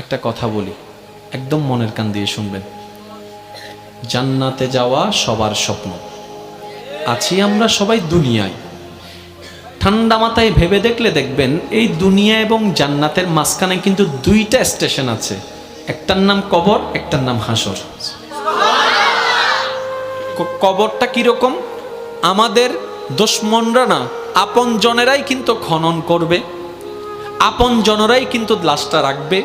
একটা কথা বলি, একদম মনের কান দিয়ে শুনবেন। জান্নাতে যাওয়া সবার স্বপ্ন। আছি আমরা সবাই দুনিয়ায়। ঠান্ডা মাথায় ভেবে দেখলে দেখবেন এই দুনিয়া এবং জান্নাতের মাঝখানে কিন্তু দুইটা স্টেশন আছে, একটার নাম কবর, একটার নাম হাসর। কবরটা কিরকম? আমাদের দুশমনরা না, আপন জনেরাই কিন্তু খনন করবে, আপন জনেরাই কিন্তু লাশটা রাখবে,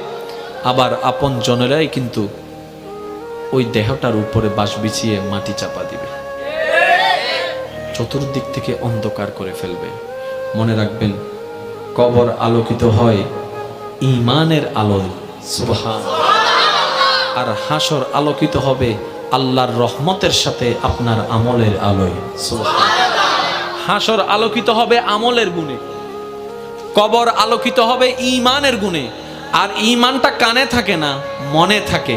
আবার আপন জনেরাই কিন্তু ওই দেহটার উপরে বাঁশ বিছিয়ে মাটি চাপা দিবে, চতুর্দিক থেকে অন্ধকার করে ফেলবে। মনে রাখবেন, কবর আলোকিত হয় ঈমানের আলোয়, সুবহানাল্লাহ। আর হাসর আলোকিত হবে আল্লাহর রহমতের সাথে আপনার আমলের আলোয়, সুবহানাল্লাহ। হাসর আলোকিত হবে আমলের গুণে, কবর আলোকিত হবে ঈমানের গুণে। আর ঈমানটা কানে থাকে না, মনে থাকে।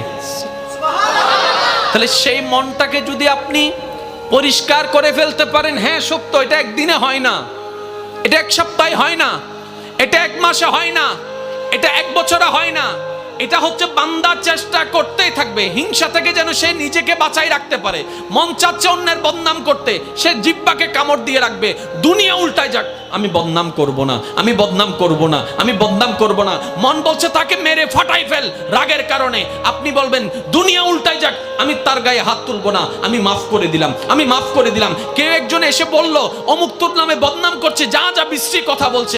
তাহলে সেই মনটাকে যদি আপনি পরিষ্কার করে ফেলতে পারেন, হ্যাঁ সত্য, এটা একদিনে হয় না, এটা এক সপ্তাহে হয় না, এটা এক মাসে হয় না, এটা এক বছরে হয় না, এটা হচ্ছে বান্দা চেষ্টা করতেই থাকবে। হিংসা থেকে যেন সে নিজেকে বাঁচাই রাখতে পারে। মন চাচ্ছে অন্যের বদনাম করতে, সে জিহ্বাকে কামড় দিয়ে রাখবে। দুনিয়া উল্টায় যাক, আমি বদনাম করব না, আমি বদনাম করব না, আমি বদনাম করব না। মন বলছে তাকে মেরে ফাটাই ফেল রাগের কারণে। আপনি বলবেন দুনিয়া উল্টায় যাক, আমি তার গায়ে হাত তুলব না, আমি মাফ করে দিলাম, আমি মাফ করে দিলাম। কেউ একজন এসে বলল অমুক তোর নামে বদনাম করছে, যা যা বিশ্রী কথা বলছে।